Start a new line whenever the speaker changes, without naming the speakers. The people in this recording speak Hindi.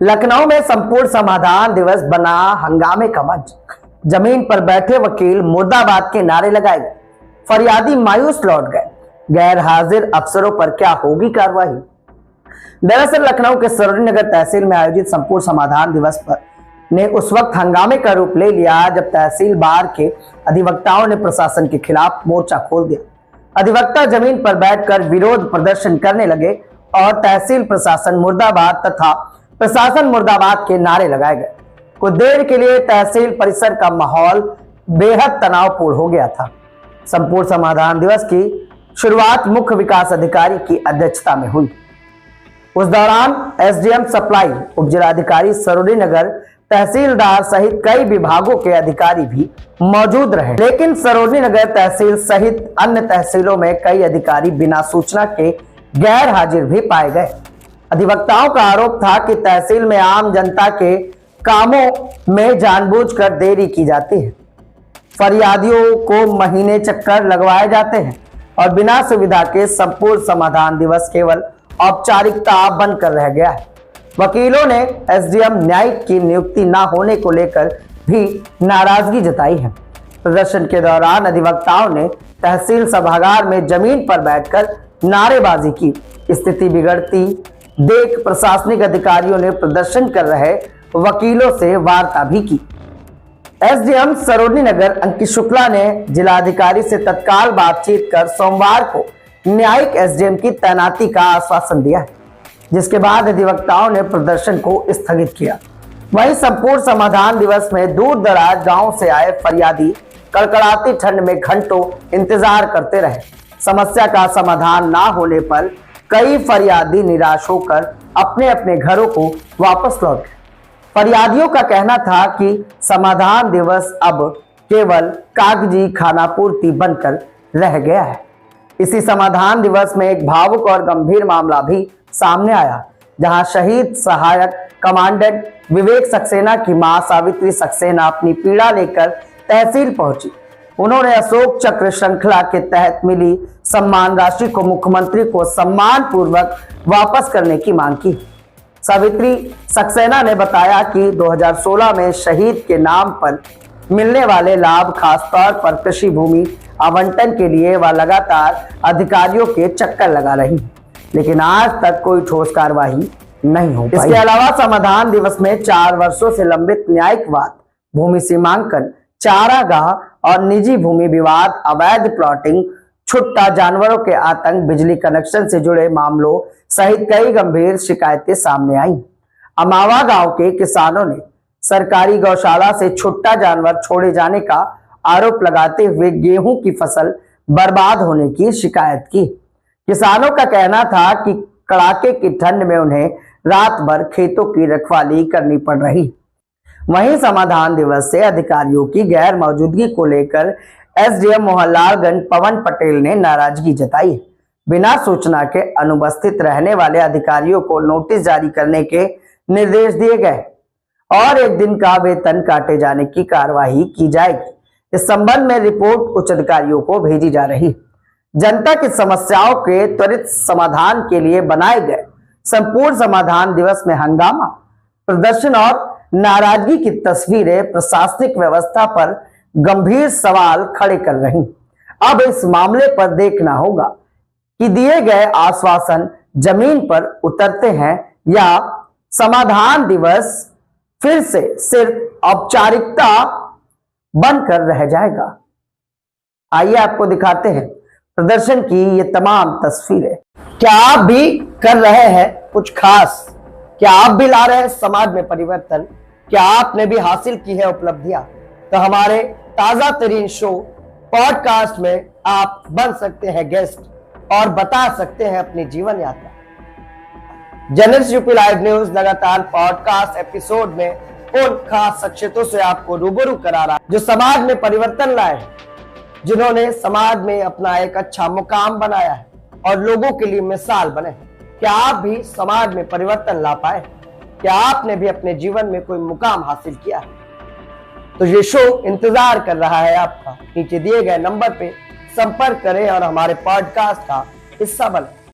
लखनऊ में संपूर्ण समाधान दिवस बना हंगामे का मंच। जमीन पर बैठे वकील मुर्दाबाद के नारे लगाए गए, फरियादी मायूस लौट गए। गैर हाजिर अफसरों पर क्या होगी कार्रवाई? दरअसल लखनऊ के सरोजनी नगर तहसील में आयोजित संपूर्ण समाधान दिवस पर ने उस वक्त हंगामे का रूप ले लिया जब तहसील बार के अधिवक्ताओं ने प्रशासन के खिलाफ मोर्चा खोल दिया। अधिवक्ता जमीन पर बैठकर विरोध प्रदर्शन करने लगे और तहसील प्रशासन मुर्दाबाद तथा प्रशासन मुर्दाबाद के नारे लगाए गए। कुछ देर के लिए तहसील परिसर का माहौल बेहद तनावपूर्ण हो गया था। संपूर्ण समाधान दिवस की शुरुआत मुख्य विकास अधिकारी की अध्यक्षता में हुई। उस दौरान एसडीएम सप्लाई, उपजिलाधिकारी सरोजनी नगर, तहसीलदार सहित कई विभागों के अधिकारी भी मौजूद रहे, लेकिन सरोजनी नगर तहसील सहित अन्य तहसीलों में कई अधिकारी बिना सूचना के गैर हाजिर भी पाए गए। अधिवक्ताओं का आरोप था कि तहसील में आम जनता के कामों में जानबूझकर देरी की जाती है, फरियादियों को महीने चक्कर लगवाए जाते हैं और बिना सुविधा के संपूर्ण समाधान दिवस केवल औपचारिकता बनकर रह गया है। वकीलों ने एसडीएम न्यायिक की नियुक्ति न होने को लेकर भी नाराजगी जताई है। प्रदर्शन के दौरान अधिवक्ताओं ने तहसील सभागार में जमीन पर बैठकर नारेबाजी की। स्थिति बिगड़ती देख प्रशासनिक अधिकारियों ने प्रदर्शन कर रहे वकीलों से वार्ता भी की। एसडीएम सरोजनी नगर अंकित शुक्ला ने जिलाधिकारी से तत्काल बातचीत कर सोमवार को न्यायिक एसडीएम की तैनाती का आश्वासन दिया है, जिसके बाद अधिवक्ताओं ने प्रदर्शन को स्थगित किया। वहीं संपूर्ण समाधान दिवस में दूर दराज गांव से आए फरियादी कड़कड़ाती ठंड में घंटों इंतजार करते रहे। समस्या का समाधान ना होने पर कई फरियादी निराश होकर अपने अपने घरों को वापस लौट गए। फरियादियों का कहना था कि समाधान दिवस अब केवल कागजी खानापूर्ति बनकर रह गया है। इसी समाधान दिवस में एक भावुक और गंभीर मामला भी सामने आया, जहां शहीद सहायक कमांडेंट विवेक सक्सेना की मां सावित्री सक्सेना अपनी पीड़ा लेकर तहसील पहुंची। उन्होंने अशोक चक्र श्रृंखला के तहत मिली सम्मान राशि को मुख्यमंत्री को सम्मान पूर्वक वापस करने की मांग की। सावित्री सक्सेना ने बताया कि 2016 में शहीद के नाम पर मिलने वाले लाभ, खासतौर पर कृषि भूमि आवंटन के लिए वह लगातार अधिकारियों के चक्कर लगा रही, लेकिन आज तक कोई ठोस कार्रवाई नहीं हो पाई। इसके अलावा समाधान दिवस में 4 वर्षों से लंबित न्यायिक वाद, भूमि सीमांकन, चारागाह और निजी भूमि विवाद, अवैध प्लॉटिंग, छुट्टा जानवरों के आतंक, बिजली कनेक्शन से जुड़े मामलों सहित कई गंभीर शिकायतें सामने आई। अमावा गांव के किसानों ने सरकारी गौशाला से छुट्टा जानवर छोड़े जाने का आरोप लगाते हुए गेहूं की फसल बर्बाद होने की शिकायत की। किसानों का कहना था कि कड़ाके की ठंड में उन्हें रात भर खेतों की रखवाली करनी पड़ रही। वहीं समाधान दिवस से अधिकारियों की गैर मौजूदगी को लेकर एसडीएम मोहनलालगंज पवन पटेल ने नाराजगी जताई। बिना सूचना के अनुपस्थित रहने वाले अधिकारियों को नोटिस जारी करने के निर्देश दिए गए और 1 दिन का वेतन काटे जाने की कार्यवाही की जाएगी। इस संबंध में रिपोर्ट उच्च अधिकारियों को भेजी जा रही। जनता की समस्याओं के त्वरित समाधान के लिए बनाए गए संपूर्ण समाधान दिवस में हंगामा, प्रदर्शन और नाराजगी की तस्वीरें प्रशासनिक व्यवस्था पर गंभीर सवाल खड़े कर रही। अब इस मामले पर देखना होगा कि दिए गए आश्वासन जमीन पर उतरते हैं या समाधान दिवस फिर से सिर्फ औपचारिकता बनकर रह जाएगा। आइए आपको दिखाते हैं प्रदर्शन की ये तमाम तस्वीरें। क्या आप भी कर रहे हैं कुछ खास? क्या आप भी ला रहे हैं समाज में परिवर्तन? क्या आपने भी हासिल की है उपलब्धियां? तो हमारे ताजा तरीन शो पॉडकास्ट में आप बन सकते हैं गेस्ट और बता सकते हैं अपनी जीवन यात्रा। जनरल यूपी लाइव न्यूज लगातार पॉडकास्ट एपिसोड में उन खास शख्सियतों से आपको रूबरू करा रहा है जो समाज में परिवर्तन लाए हैं, जिन्होंने समाज में अपना एक अच्छा मुकाम बनाया है और लोगों के लिए मिसाल बने। क्या आप भी समाज में परिवर्तन ला पाए? क्या आपने भी अपने जीवन में कोई मुकाम हासिल किया है? तो ये शो इंतजार कर रहा है आपका। नीचे दिए गए नंबर पे संपर्क करें और हमारे पॉडकास्ट का हिस्सा बने।